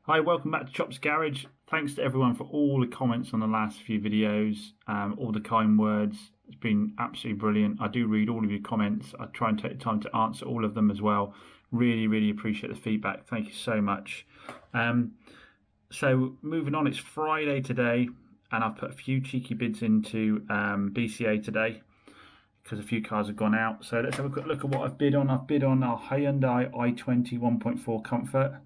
Hi, welcome back to Chop's Garage. Thanks to everyone for all the comments on the last few videos, all the kind words. It's been absolutely brilliant. I do read all of your comments. I try and take the time to answer all of them as well. Really, really appreciate the feedback. Thank you so much. So moving on, it's Friday today, and I've put a few cheeky bids into BCA today because a few cars have gone out. So let's have a quick look at what I've bid on. I've bid on our Hyundai i20 1.4 Comfort.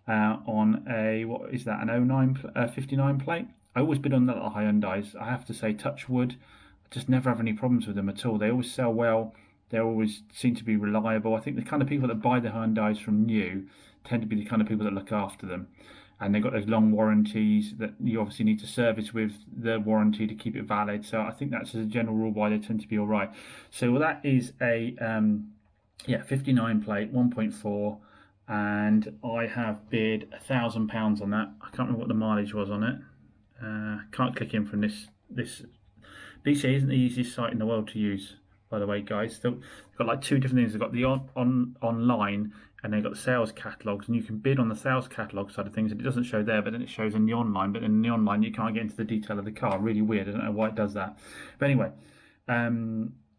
On a, what is that, an 59 plate. I always bid on the little Hyundais. I have to say, touch wood, I just never have any problems with them at all. They always sell well. They always seem to be reliable. I think the kind of people that buy the Hyundais from new tend to be the kind of people that look after them. And they've got those long warranties that you obviously need to service with the warranty to keep it valid. So I think that's as a general rule why they tend to be all right. So that is a 59 plate, 1.4. And I have bid £1,000 on that. I can't remember what the mileage was on it. Can't click in from this. BCA isn't the easiest site in the world to use, by the way, guys. They've got like two different things. They've got the online, and they've got the sales catalogues, and you can bid on the sales catalogue side of things, and it doesn't show there, but then it shows in the online. But in the online, you can't get into the detail of the car. Really weird. I don't know why it does that. But anyway,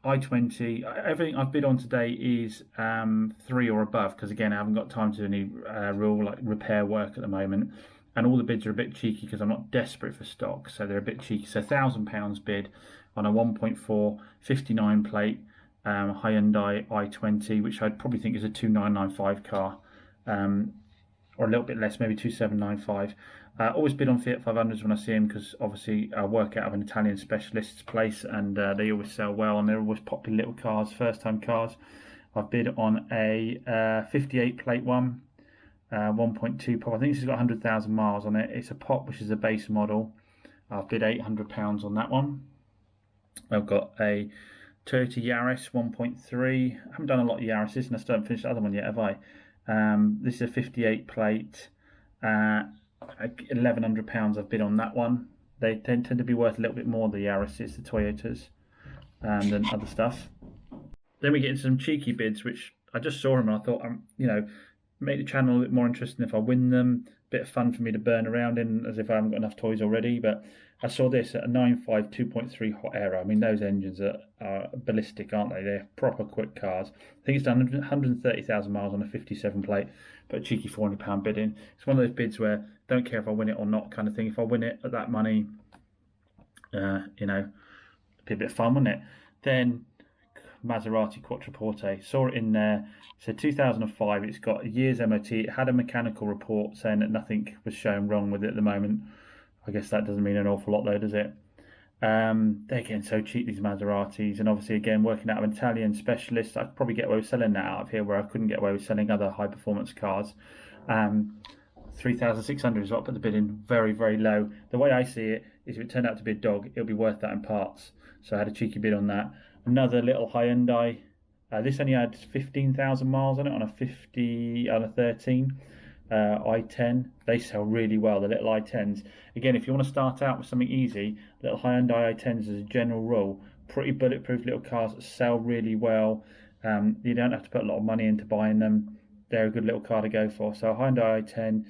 i20, everything I've bid on today is 3 or above, because again I haven't got time to do any real like repair work at the moment, and all the bids are a bit cheeky because I'm not desperate for stock, so they're a bit cheeky. So £1,000 bid on a 1.4 59 plate Hyundai i20, which I'd probably think is a 2995 car, or a little bit less, maybe 2795. Always bid on Fiat 500s when I see them, because obviously I work out of an Italian specialist's place, and they always sell well, and they're always popular little cars, first time cars. I've bid on a 58 plate one, 1.2 pop. I think this has got 100,000 miles on it. It's a pop, which is a base model. I've bid £800 on that one. I've got a Toyota Yaris 1.3. I haven't done a lot of Yarises, and I still haven't finished the other one yet, have I? This is a 58 plate. £1,100 I've bid on that one. They tend to be worth a little bit more, the Yarises, the Toyotas, than other stuff. Then we get into some cheeky bids, which I just saw them and I thought, make the channel a bit more interesting if I win them. Bit of fun for me to burn around in, as if I haven't got enough toys already. But I saw this at a 9.5 2.3 hot air. I mean, those engines are ballistic, aren't they? They're proper quick cars. I think it's done 130,000 miles on a 57 plate, but a cheeky £400 bid in. It's one of those bids where don't care if I win it or not kind of thing. If I win it at that money, it'd be a bit of fun, wouldn't it? Then Maserati Quattroporte, saw it in there. So 2005, it's got a year's MOT. It had a mechanical report saying that nothing was shown wrong with it at the moment. I guess that doesn't mean an awful lot though, does it? They're getting so cheap, these Maseratis, and obviously again working out of an Italian specialist, I could probably get away with selling that out of here where I couldn't get away with selling other high performance cars. 3,600 is what I put the bid in, very, very low. The way I see it is if it turned out to be a dog, it'll be worth that in parts. So I had a cheeky bid on that. Another little Hyundai. This only had 15,000 miles on it on a 13 i10. They sell really well, the little i10s. Again, if you want to start out with something easy, little Hyundai i10s as a general rule, pretty bulletproof little cars that sell really well. You don't have to put a lot of money into buying them. They're a good little car to go for. So Hyundai i10,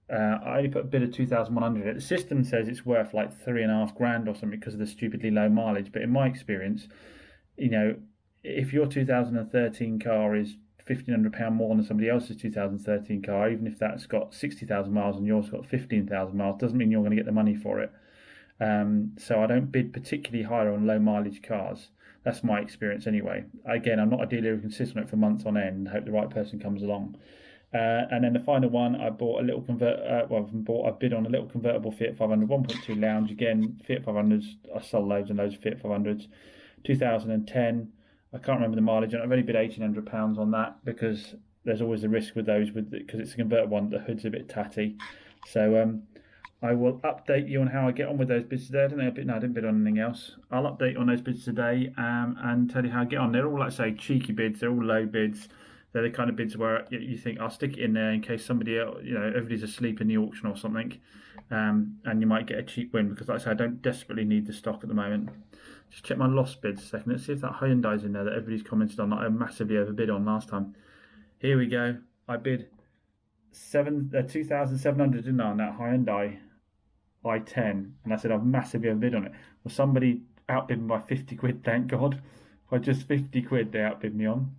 I only put a bid of 2,100 in it. The system says it's worth like £3,500 or something because of the stupidly low mileage. But in my experience, if your 2013 car is £1,500 more than somebody else's 2013 car, even if that's got 60,000 miles and yours got 15,000 miles, doesn't mean you're going to get the money for it. So I don't bid particularly higher on low mileage cars. That's my experience anyway. Again, I'm not a dealer who can sit on it for months on end and hope the right person comes along. And then the final one, I bought a little I bid on a little convertible Fiat 500 1.2 lounge. Again, Fiat 500s, I sold loads and loads of Fiat 500s. 2010, I can't remember the mileage, and I've only bid £1,800 on that because there's always a risk with those, because it's a convertible one, the hood's a bit tatty. So I will update you on how I get on with those bids today. I didn't bid on anything else. I'll update you on those bids today and tell you how I get on. They're all, like I say, cheeky bids. They're all low bids. They're the kind of bids where you think I'll stick it in there in case somebody else, everybody's asleep in the auction or something, and you might get a cheap win, because like I say, I don't desperately need the stock at the moment. Just check my lost bids a second. Let's see if that Hyundai's in there that everybody's commented on that I massively overbid on last time. Here we go. I bid 2,700, didn't I, on that Hyundai i10, and I said I've massively overbid on it. Well, somebody outbid me by 50 quid, thank God. By just 50 quid they outbid me on.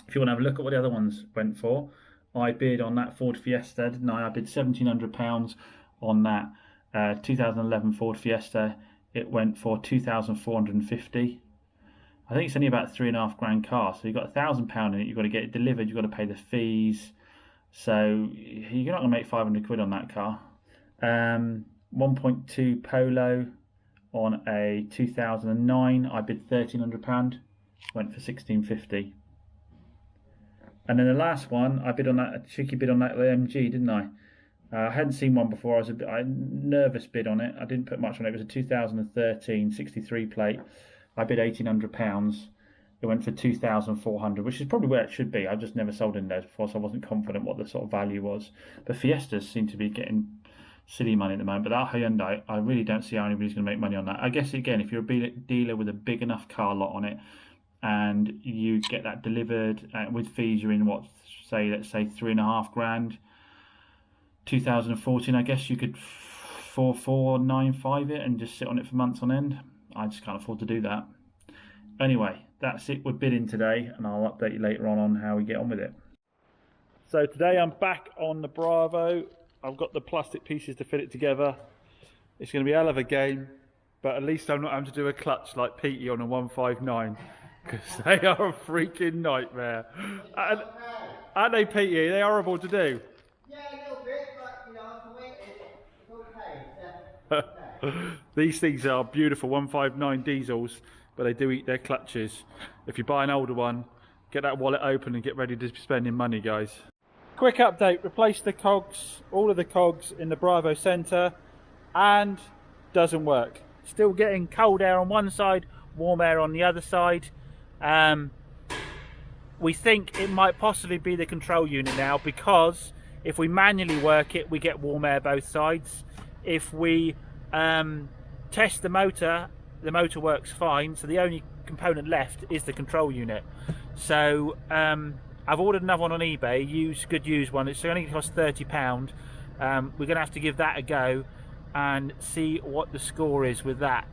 If you want to have a look at what the other ones went for, I bid on that Ford Fiesta, didn't I? I bid £1,700 on that 2011 Ford Fiesta. It went for 2,450. I think it's only about £3.5 car, so you've got £1,000 in it. You've got to get it delivered. You've got to pay the fees, so you're not going to make 500 quid on that car. 1.2 Polo on a 2009. I bid £1,300. Went for 1,650. And then the last one, I bid on that, a cheeky bid on that MG, didn't I? I hadn't seen one before. I was a nervous bid on it. I didn't put much on it. It was a 2013 63 plate. I bid £1,800. It went for 2,400, which is probably where it should be. I've just never sold in those before, so I wasn't confident what the sort of value was. But Fiestas seem to be getting silly money at the moment. But that Hyundai, I really don't see how anybody's going to make money on that. I guess, again, if you're a dealer with a big enough car lot on it, and you get that delivered with fees, you're in what, let's say 3.5 grand. 2014, I guess you could 4,495 it and just sit on it for months on end. I just can't afford to do that. Anyway, that's it. We're bidding today, and I'll update you later on how we get on with it. So today I'm back on the Bravo. I've got the plastic pieces to fit it together. It's going to be a hell of a game, but at least I'm not having to do a clutch like Petey on a 159. Because they are a freaking nightmare. Aren't they, Petey? Are they horrible to do? Yeah, a little bit, but you know, the way it's okay. These things are beautiful 159 diesels, but they do eat their clutches. If you buy an older one, get that wallet open and get ready to be spending money, guys. Quick update, replace the cogs, all of the cogs in the Bravo Centre, and doesn't work. Still getting cold air on one side, warm air on the other side. We think it might possibly be the control unit now, because if we manually work it, we get warm air both sides. If we test the motor works fine, so the only component left is the control unit. So I've ordered another one on eBay, good used one. It's only cost £30. We're gonna have to give that a go and see what the score is with that.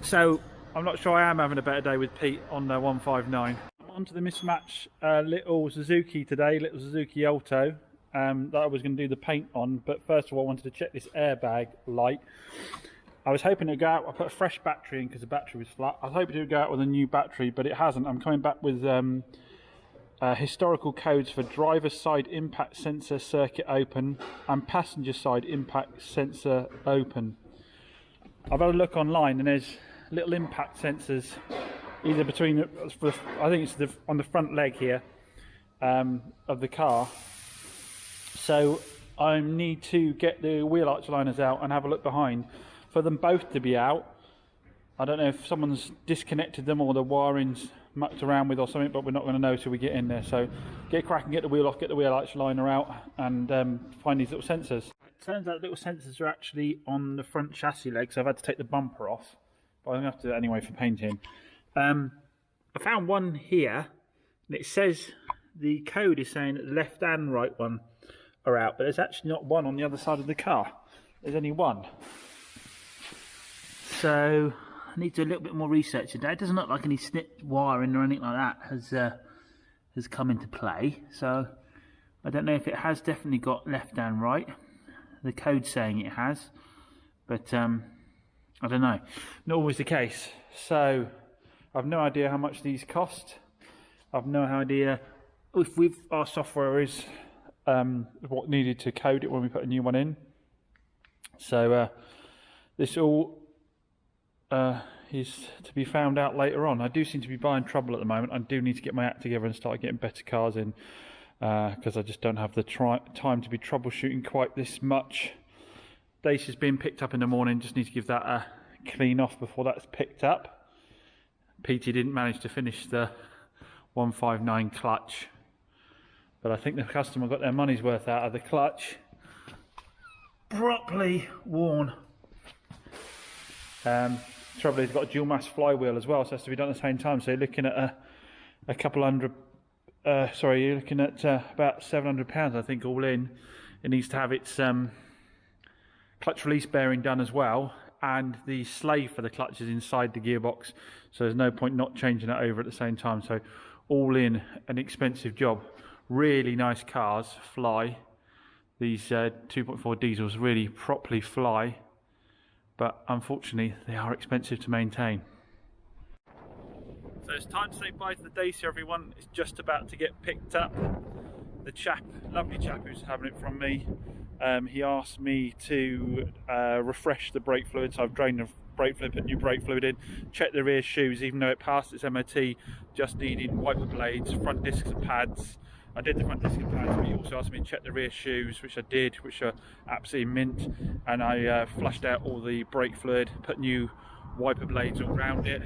So I'm not sure I am having a better day with Pete on the 159. Onto the mismatch little Suzuki today, little Suzuki Alto, that I was going to do the paint on. But first of all, I wanted to check this airbag light. I was hoping it would go out. I put a fresh battery in because the battery was flat. I was hoping it would go out with a new battery, but it hasn't. I'm coming back with historical codes for driver side impact sensor circuit open and passenger side impact sensor open. I've had a look online, and there's little impact sensors either between I think it's on the front leg here of the car. So I need to get the wheel arch liners out and have a look behind for them both to be out. I don't know if someone's disconnected them or the wiring's mucked around with or something, but we're not going to know till we get in there. So get cracking, get the wheel off, get the wheel arch liner out, and find these little sensors. It turns out the little sensors are actually on the front chassis leg, so I've had to take the bumper off, but I'm going to have to do it anyway for painting. I found one here, and it says the code is saying that the left and right one are out, but there's actually not one on the other side of the car. There's only one. So I need to do a little bit more research today. It doesn't look like any snipped wiring or anything like that has come into play. So I don't know if it has definitely got left and right. The code's saying it has, but I don't know. Not always the case. So I've no idea how much these cost. I've no idea if our software is what needed to code it when we put a new one in. So this all is to be found out later on. I do seem to be buying trouble at the moment. I do need to get my act together and start getting better cars in, because I just don't have the time to be troubleshooting quite this much. Dacia's being picked up in the morning. Just need to give that a clean off before that's picked up. Petey didn't manage to finish the 159 clutch, but I think the customer got their money's worth out of the clutch. Properly worn. Trouble is, it's got a dual mass flywheel as well, so it has to be done at the same time. So you're looking at a couple hundred sorry, you're looking at about £700, I think, all in. It needs to have its clutch release bearing done as well, and the slave for the clutch is inside the gearbox, so there's no point not changing it over at the same time. So all in, an expensive job. Really nice cars, fly. These 2.4 diesels really properly fly, but unfortunately they are expensive to maintain. So it's time to say bye to the Dacia, everyone. It's just about to get picked up. The chap, lovely chap who's having it from me, he asked me to refresh the brake fluid, so I've drained the brake fluid, put new brake fluid in, checked the rear shoes, even though it passed its MOT, just needed wiper blades, front discs and pads. I did the front disc and pads, but he also asked me to check the rear shoes, which I did, which are absolutely mint, and I flushed out all the brake fluid, put new wiper blades all around it.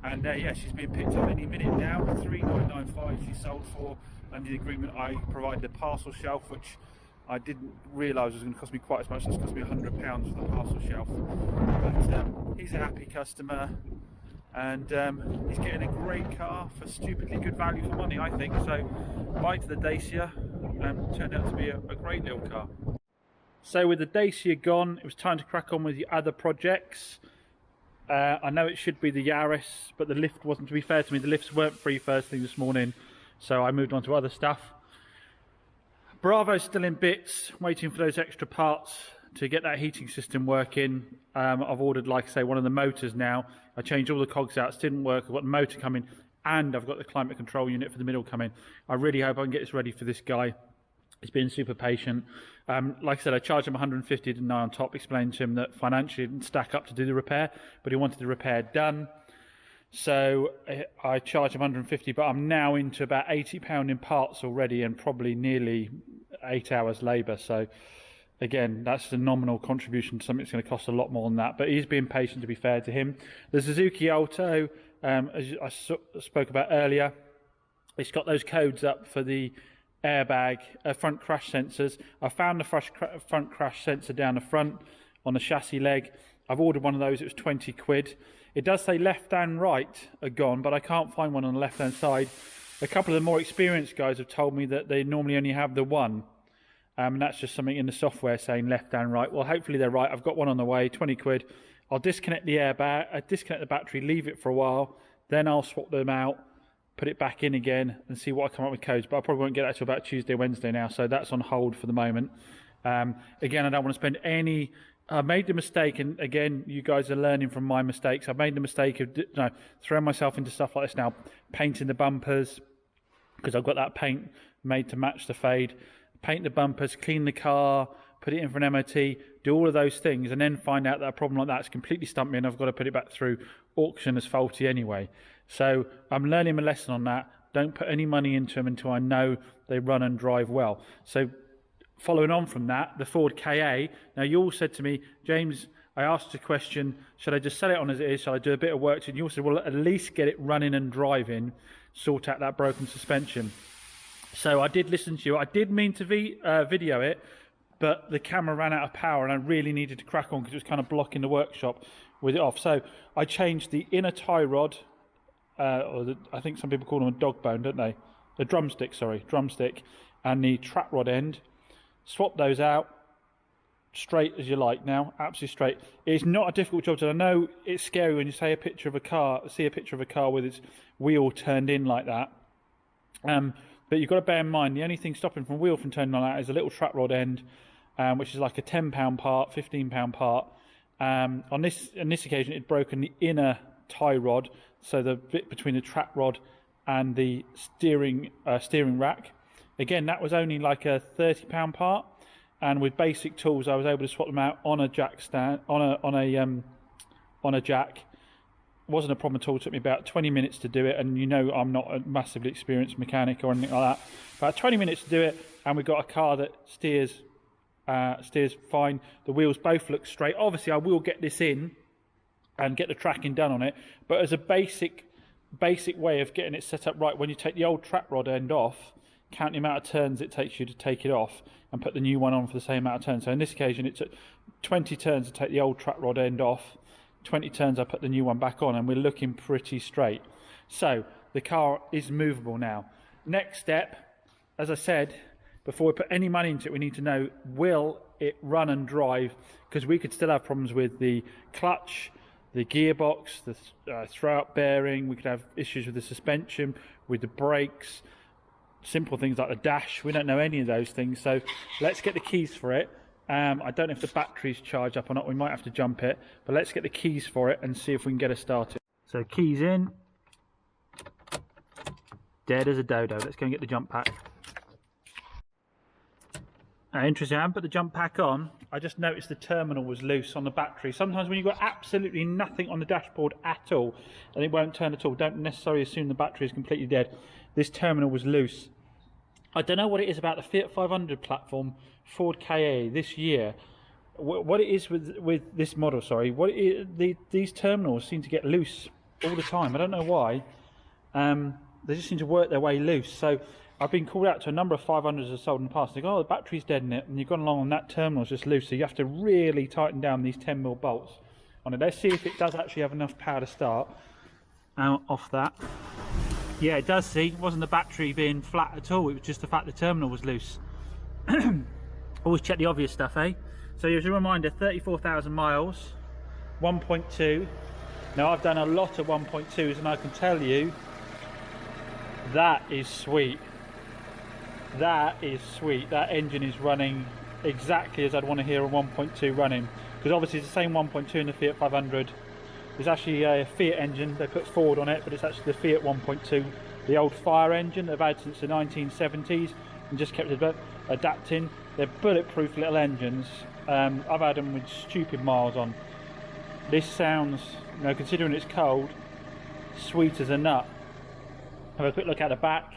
And yeah, she's being picked up any minute now. 3,995 she sold for. Under the agreement, I provided a parcel shelf, which I didn't realise was going to cost me quite as much. It's cost me £100 for the parcel shelf. But he's a happy customer, and he's getting a great car for stupidly good value for money, I think. So bye to the Dacia, and turned out to be a great little car. So with the Dacia gone, it was time to crack on with the other projects. I know it should be the Yaris, but the lift wasn't, to be fair to me, the lifts weren't free first thing this morning, so I moved on to other stuff. Bravo's still in bits, waiting for those extra parts to get that heating system working. I've ordered, like I say, one of the motors now. I changed all the cogs out, it didn't work. I've got the motor coming, and I've got the climate control unit for the middle coming. I really hope I can get this ready for this guy. He's been super patient. Like I said, I charged him 150, didn't I, on top, explained to him that financially it didn't stack up to do the repair, but he wanted the repair done. So I charged him 150, but I'm now into about £80 in parts already, and probably nearly 8 hours labour. So again, that's the nominal contribution to something that's going to cost a lot more than that, but he's being patient, to be fair to him. The Suzuki Alto, as I spoke about earlier, it's got those codes up for the airbag, front crash sensors. I found the front crash sensor down the front on the chassis leg. I've ordered one of those, it was 20 quid. It does say left and right are gone, but I can't find one on the left hand side. A couple of the more experienced guys have told me that they normally only have the one, and that's just something in the software saying left and right. Well, hopefully they're right. I've got one on the way, 20 quid. I'll disconnect the airbag, disconnect the battery, leave it for a while, then I'll swap them out, put it back in again, and see what I come up with codes. But I probably won't get that till about Tuesday, Wednesday now, so that's on hold for the moment. Again, I don't want to spend any... I made the mistake, and again, you guys are learning from my mistakes. I've made the mistake of throwing myself into stuff like this now, painting the bumpers, because I've got that paint made to match the fade, paint the bumpers, clean the car, put it in for an MOT, do all of those things, and then find out that a problem like that's completely stumped me and I've got to put it back through auction as faulty anyway. So I'm learning a lesson on that. Don't put any money into them until I know they run and drive well. So following on from that, the Ford Ka, now you all said to me, James, I asked a question, should I just sell it on as it is, shall I do a bit of work to it? And you all said, well, at least get it running and driving, sort out that broken suspension. So I did listen to you. I did mean to video it, but the camera ran out of power and I really needed to crack on because it was kind of blocking the workshop with it off. So I changed the inner tie rod, I think some people call them a dog bone, don't they? The drumstick, and the trap rod end. Swap those out, straight as you like now, absolutely straight. It's not a difficult job to do. I know it's scary when you see a picture of a car with its wheel turned in like that. But you've got to bear in mind, the only thing stopping from wheel from turning like that is a little trap rod end, which is like a £10 part, £15 part. On this occasion, it'd broken the inner tie rod, so the bit between the trap rod and the steering rack. Again, that was only like a £30 part, and with basic tools, I was able to swap them out on a jack stand, on a jack. It wasn't a problem at all. It took me about 20 minutes to do it, and you know I'm not a massively experienced mechanic or anything like that. About 20 minutes to do it, and we've got a car that steers fine. The wheels both look straight. Obviously, I will get this in and get the tracking done on it, but as a basic way of getting it set up right, when you take the old trap rod end off, count the amount of turns it takes you to take it off and put the new one on for the same amount of turns. So in this occasion, it took 20 turns to take the old trap rod end off, 20 turns I put the new one back on, and we're looking pretty straight. So the car is movable now. Next step, as I said, before we put any money into it, we need to know, will it run and drive? Because we could still have problems with the clutch, the gearbox, the throw-out bearing. We could have issues with the suspension, with the brakes, simple things like the dash. We don't know any of those things, so let's get the keys for it. I don't know if the battery's charged up or not. We might have to jump it, but let's get the keys for it and see if we can get it started. So keys in, dead as a dodo. Let's go and get the jump pack. Interesting, I haven't put the jump pack on. I just noticed the terminal was loose on the battery. Sometimes when you've got absolutely nothing on the dashboard at all and it won't turn at all, don't necessarily assume the battery is completely dead. This terminal was loose. I don't know what it is about the Fiat 500 platform, Ford Ka this year. What it is with this model, sorry. These terminals seem to get loose all the time. I don't know why. They just seem to work their way loose. So I've been called out to a number of 500s I've sold in the past. They go, oh, the battery's dead in it, and you've gone along and that terminal's just loose. So you have to really tighten down these 10mm bolts on it. Let's see if it does actually have enough power to start off that. Yeah, it does. See, it wasn't the battery being flat at all. It was just the fact the terminal was loose. Always check the obvious stuff, eh? So here's a reminder, 34,000 miles, 1.2. Now I've done a lot of 1.2s and I can tell you, that is sweet. That is sweet. That engine is running exactly as I'd want to hear a 1.2 running. Because obviously it's the same 1.2 in the Fiat 500. It's actually a Fiat engine. They put Ford on it, but it's actually the Fiat 1.2. The old fire engine they've had since the 1970s and just kept adapting. They're bulletproof little engines. I've had them with stupid miles on. This sounds, you know, considering it's cold, sweet as a nut. Have a quick look at the back.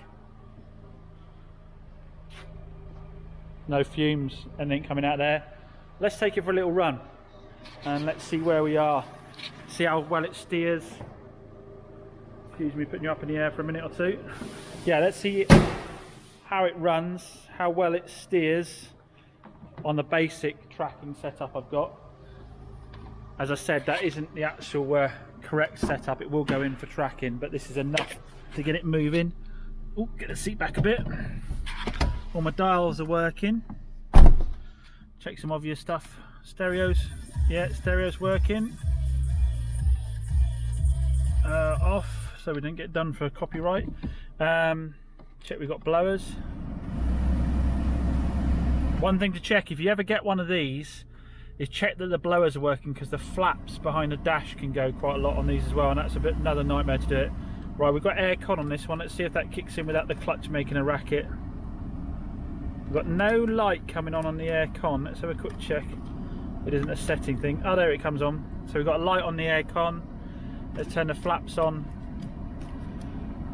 No fumes, anything coming out there. Let's take it for a little run and let's see where we are. See how well it steers. Excuse me putting you up in the air for a minute or two. Yeah, let's see how it runs, how well it steers on the basic tracking setup I've got. As I said, that isn't the actual correct setup. It will go in for tracking, but this is enough to get it moving. Oh, get the seat back a bit. All my dials are working. Check some obvious stuff. Stereos, yeah, stereo's working. Off, so we didn't get done for copyright. Check we've got blowers. One thing to check if you ever get one of these is check that the blowers are working, because the flaps behind the dash can go quite a lot on these as well, and that's another nightmare to do it. Right, we've got aircon on this one. Let's see if that kicks in without the clutch making a racket. We've got no light coming on the aircon. Let's have a quick check. It isn't a setting thing. Oh, there it comes on. So we've got a light on the aircon. Let's turn the flaps on.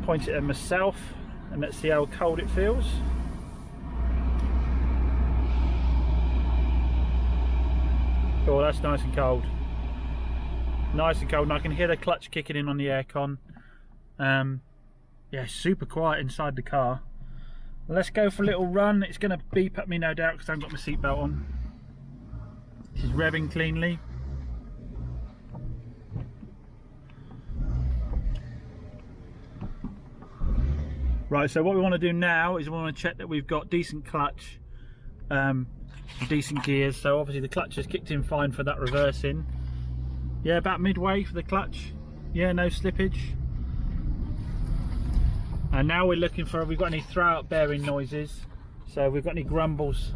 Point it at myself and let's see how cold it feels. Oh, that's nice and cold. Nice and cold, and I can hear the clutch kicking in on the aircon. Yeah, super quiet inside the car. Let's go for a little run. It's going to beep at me no doubt because I haven't got my seatbelt on. This is revving cleanly. Right, so what we want to do now is we want to check that we've got decent clutch, decent gears. So obviously the clutch has kicked in fine for that reversing. Yeah, about midway for the clutch. Yeah, no slippage. And now we're looking for, have we got any throw out bearing noises? So we've got any grumbles?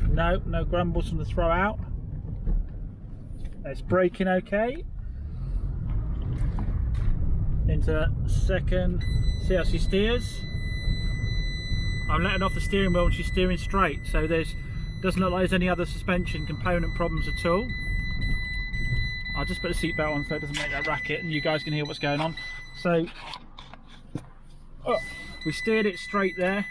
No, no grumbles from the throw out. It's braking okay. Into second, see how she steers. I'm letting off the steering wheel and she's steering straight, so doesn't look like there's any other suspension component problems at all. I'll just put the seatbelt on so it doesn't make that racket and you guys can hear what's going on. So we steered it straight there,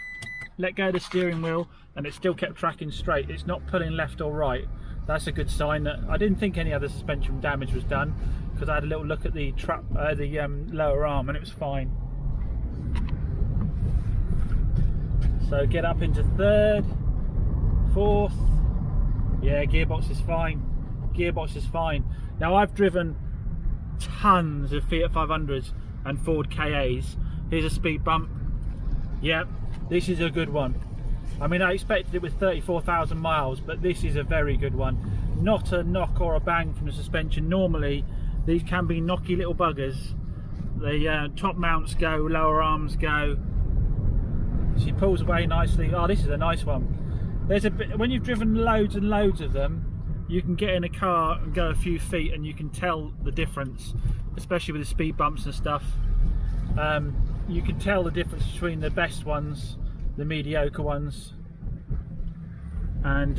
let go of the steering wheel, and it still kept tracking straight. It's not pulling left or right. That's a good sign. That I didn't think any other suspension damage was done, because I had a little look at the lower arm and it was fine. So get up into third, fourth. Yeah, gearbox is fine. Gearbox is fine. Now I've driven tons of Fiat 500s and Ford Kas. Here's a speed bump. Yep, this is a good one. I mean, I expected it with 34,000 miles, but this is a very good one. Not a knock or a bang from the suspension. Normally, these can be knocky little buggers. The top mounts go, lower arms go. She pulls away nicely. Oh, this is a nice one. There's a bit, when you've driven loads and loads of them, you can get in a car and go a few feet and you can tell the difference, especially with the speed bumps and stuff. You can tell the difference between the best ones, the mediocre ones, and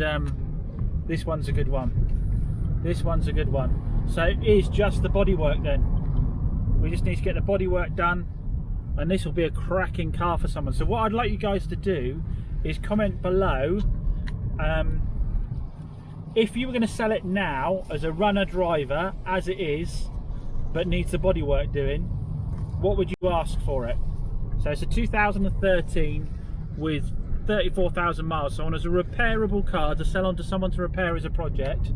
this one's a good one. This one's a good one. So it is just the bodywork then. We just need to get the bodywork done, and this will be a cracking car for someone. So what I'd like you guys to do is comment below if you were going to sell it now as a runner driver as it is, but needs the bodywork doing, what would you ask for it? So it's a 2013 with 34,000 miles, so on as a repairable car to sell on to someone to repair as a project.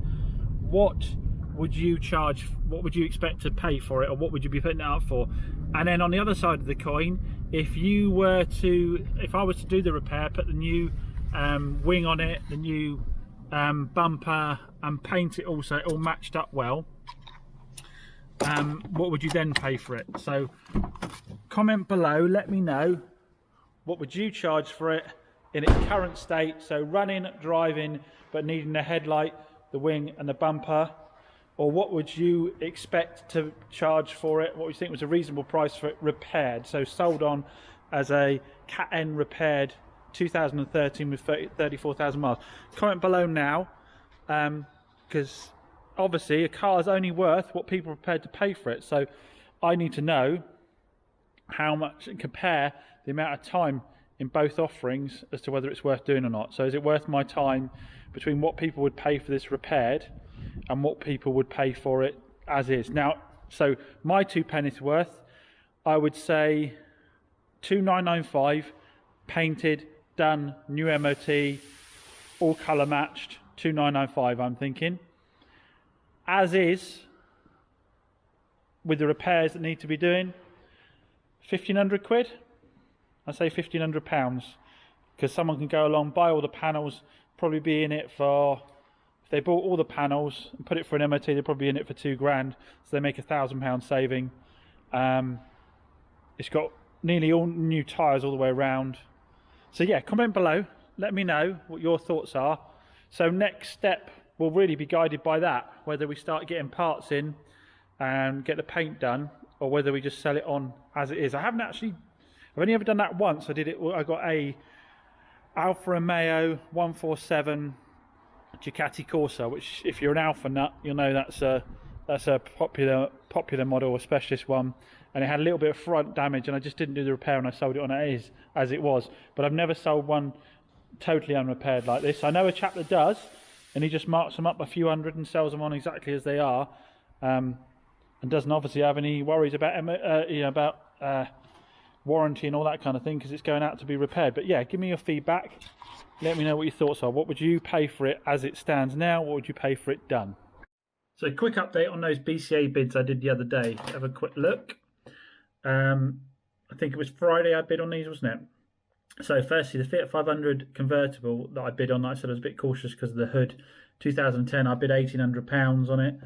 What would you charge? What would you expect to pay for it, or what would you be putting it out for? And then on the other side of the coin, if I was to do the repair, put the new wing on it, the new bumper, and paint it all so it all matched up well, what would you then pay for it? So comment below, let me know, what would you charge for it in its current state, so running, driving, but needing the headlight, the wing and the bumper, or what would you expect to charge for it? What would you think was a reasonable price for it repaired, so sold on as a Cat N repaired 2013 with 34,000 miles? Comment below now, because obviously a car is only worth what people are prepared to pay for it, so I need to know how much, and compare the amount of time in both offerings as to whether it's worth doing or not. So is it worth my time between what people would pay for this repaired and what people would pay for it as is? Now, so my 2 pennies worth, I would say 2,995, painted, done, new MOT, all colour matched, 2,995 I'm thinking. As is, with the repairs that need to be doing, 1,500 quid. I say £1,500, because someone can go along, buy all the panels, probably be in it for, if they bought all the panels and put it for an MOT, they'd probably be in it for £2,000, so they make £1,000 saving. It's got nearly all new tyres all the way around. So yeah, comment below, let me know what your thoughts are. So next step will really be guided by that, whether we start getting parts in and get the paint done, or whether we just sell it on as it is. I've only ever done that once. I got a Alfa Romeo 147 Ducati Corsa, which if you're an Alfa nut, you'll know that's a popular model, a specialist one, and it had a little bit of front damage, and I just didn't do the repair and I sold it on as it was. But I've never sold one totally unrepaired like this. I know a chap that does, and he just marks them up a few hundred and sells them on exactly as they are, and doesn't obviously have any worries about warranty and all that kind of thing, because it's going out to be repaired. But yeah, give me your feedback, let me know what your thoughts are. What would you pay for it as it stands now? What would you pay for it done? So quick update on those Bca bids I did the other day. Have a quick look. I think it was Friday I bid on these, wasn't it? So firstly, the Fiat 500 convertible that I bid on, like I said, I was a bit cautious because of the hood. 2010, I bid £1,800 on it.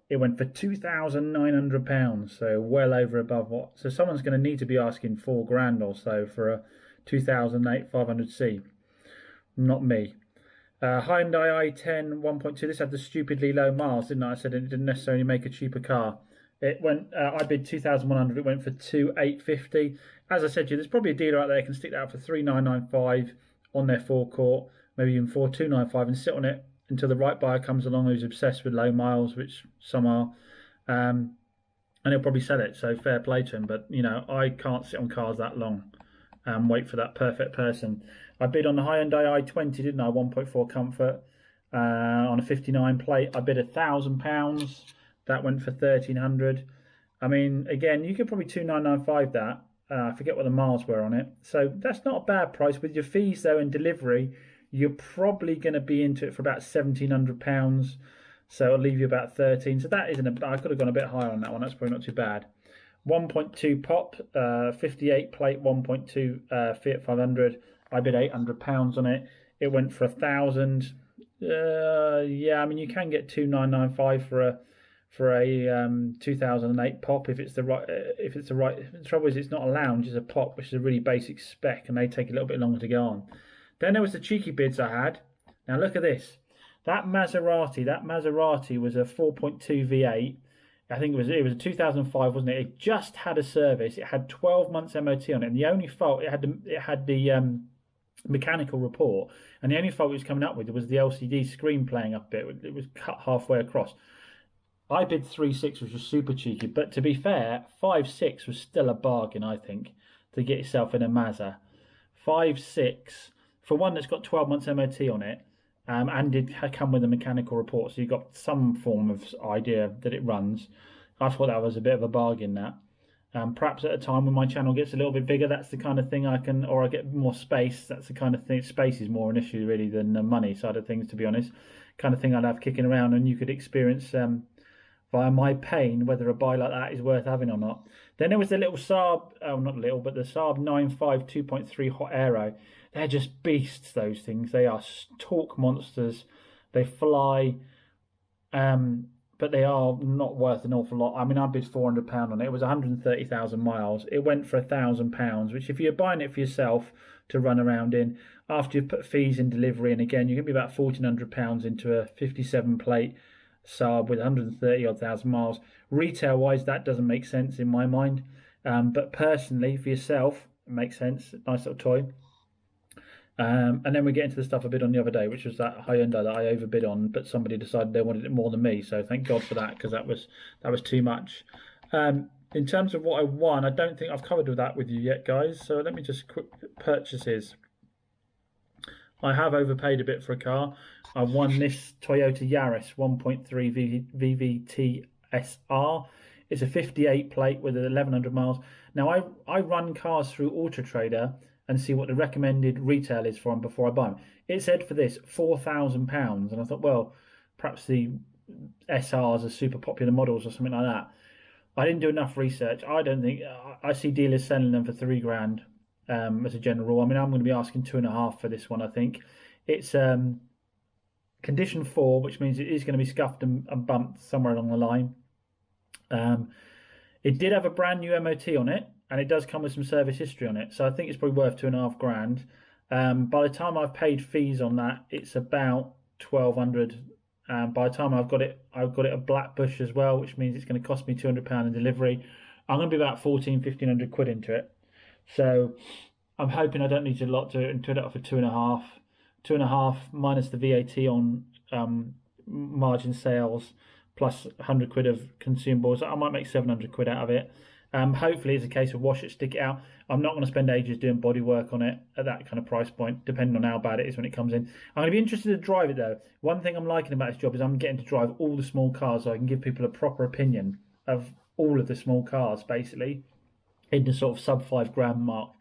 It went for £2,900, so well over above what. So someone's going to need to be asking £4,000 or so for a 2008 500C. Not me. Hyundai i10 1.2. This had the stupidly low miles, didn't I? I said it didn't necessarily make a cheaper car. It went. I bid 2,100. It went for 2,850. As I said to you, there's probably a dealer out there who can stick that out for 3,995 on their forecourt, maybe even 4,295, and sit on it until the right buyer comes along who's obsessed with low miles, which some are, and he'll probably sell it. So fair play to him. But you know, I can't sit on cars that long and wait for that perfect person. I bid on the Hyundai i20, didn't I? 1.4 Comfort on a 59 plate. I bid £1,000. That went for 1,300. I mean, again, you could probably 2,995 that. I forget what the miles were on it. So that's not a bad price. With your fees though and delivery, you're probably going to be into it for about £1,700. So it'll leave you about 13. So that isn't I could have gone a bit higher on that one. That's probably not too bad. 1.2 pop, 58 plate, 1.2 Fiat 500. I bid £800 on it. It went for 1,000. Yeah, I mean you can get 2,995 for a 2008 pop if it's the right. If it's the right. The trouble is it's not a lounge, it's a pop, which is a really basic spec, and they take a little bit longer to go on. Then there was the cheeky bids I had. Now look at this. That Maserati was a 4.2 V8. I think it was a 2005, wasn't it? It just had a service. It had 12 months MOT on it, and the only fault it had the mechanical report, and the only fault it was coming up with was the LCD screen playing up a bit. It was cut halfway across. I bid 3.6, which was super cheeky, but to be fair, 5.6 was still a bargain, I think, to get yourself in a Mazda. 5.6 for one that's got 12 months MOT on it. And did come with a mechanical report, so you got some form of idea that it runs. I thought that was a bit of a bargain. That perhaps at a time when my channel gets a little bit bigger, that's the kind of thing I can, or I get more space. That's the kind of thing. Space is more an issue really than the money side of things, to be honest. Kind of thing I'd have kicking around, and you could experience via my pain whether a buy like that is worth having or not. Then there was the little Saab, oh not little, but the Saab 9.5 2.3 hot aero. They're just beasts, those things. They are torque monsters. They fly, but they are not worth an awful lot. I mean, I bid £400 on it. It was 130,000 miles. It went for £1,000, which if you're buying it for yourself to run around in, after you've put fees in delivery, and again, you're going to be about £1,400 into a 57 plate Saab with 130 odd thousand miles. Retail wise, that doesn't make sense in my mind. But personally, for yourself, it makes sense. Nice little toy. And then we get into the stuff I bid on the other day, which was that Hyundai that I overbid on, but somebody decided they wanted it more than me. So thank God for that, because that was too much. In terms of what I won, I don't think I've covered that with you yet, guys. So let me just quick purchases. I have overpaid a bit for a car. I won this Toyota Yaris 1.3 VVT SR. It's a 58 plate with 1,100 miles. Now I run cars through Auto Trader and see what the recommended retail is for them before I buy them. It said for this £4,000, and I thought, well, perhaps the SRs are super popular models or something like that. I didn't do enough research. I don't think I see dealers selling them for £3,000 as a general rule. I mean, I'm going to be asking 2.5 for this one. I think it's condition 4, which means it is going to be scuffed and bumped somewhere along the line. It did have a brand new MOT on it, and it does come with some service history on it, so I think it's probably worth £2,500. By the time I've paid fees on that, it's about 1,200. By the time I've got it a black bush as well, which means it's going to cost me £200 in delivery. I'm going to be about 1,500 quid into it. So I'm hoping I don't need a lot to it up for 2.5. 2.5 minus the VAT on margin sales plus 100 quid of consumables. I might make 700 quid out of it. Hopefully it's a case of wash it, stick it out. I'm not going to spend ages doing body work on it at that kind of price point, depending on how bad it is when it comes in. I'm going to be interested to drive it though. One thing I'm liking about this job is I'm getting to drive all the small cars, so I can give people a proper opinion of all of the small cars, basically, in the sort of sub £5,000 mark.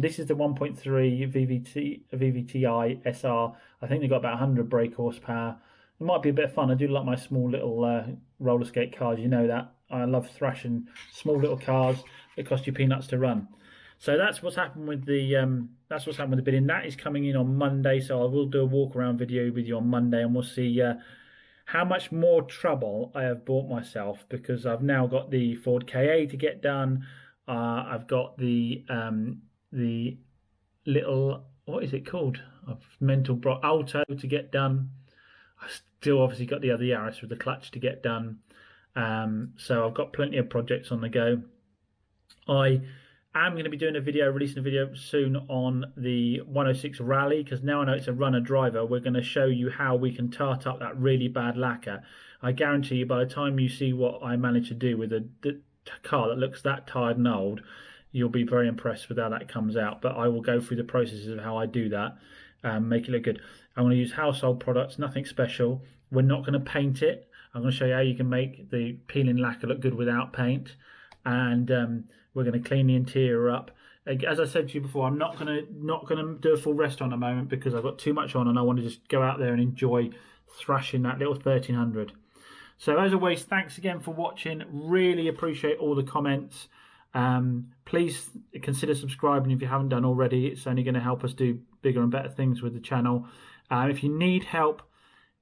This is the 1.3 VVTi SR. I think they've got about 100 brake horsepower. It might be a bit of fun. I do like my small little roller skate cars. You know that. I love thrashing small little cars that cost you peanuts to run. So that's what's happened with the bidding. That is coming in on Monday. So I will do a walk around video with you on Monday, and we'll see how much more trouble I have bought myself, because I've now got the Ford KA to get done. I've got the little, what is it called? Alto to get done. I've still obviously got the other Yaris with the clutch to get done. So I've got plenty of projects on the go. I am going to be releasing a video soon on the 106 Rally, because now I know it's a runner driver. We're going to show you how we can tart up that really bad lacquer. I guarantee you, by the time you see what I managed to do with the car that looks that tired and old, you'll be very impressed with how that comes out. But I will go through the processes of how I do that, make it look good. I'm going to use household products, nothing special. We're not going to paint it. I'm going to show you how you can make the peeling lacquer look good without paint, and we're going to clean the interior up. As I said to you before, I'm not going to do a full restaurant at the moment because I've got too much on, and I want to just go out there and enjoy thrashing that little 1300. So as always, thanks again for watching. Really appreciate all the comments. Please consider subscribing if you haven't done already. It's only going to help us do bigger and better things with the channel. If you need help,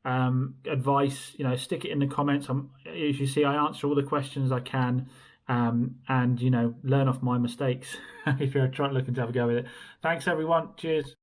advice, stick it in the comments. As you see, I answer all the questions I can, and learn off my mistakes if you're looking to have a go with it. Thanks everyone. Cheers.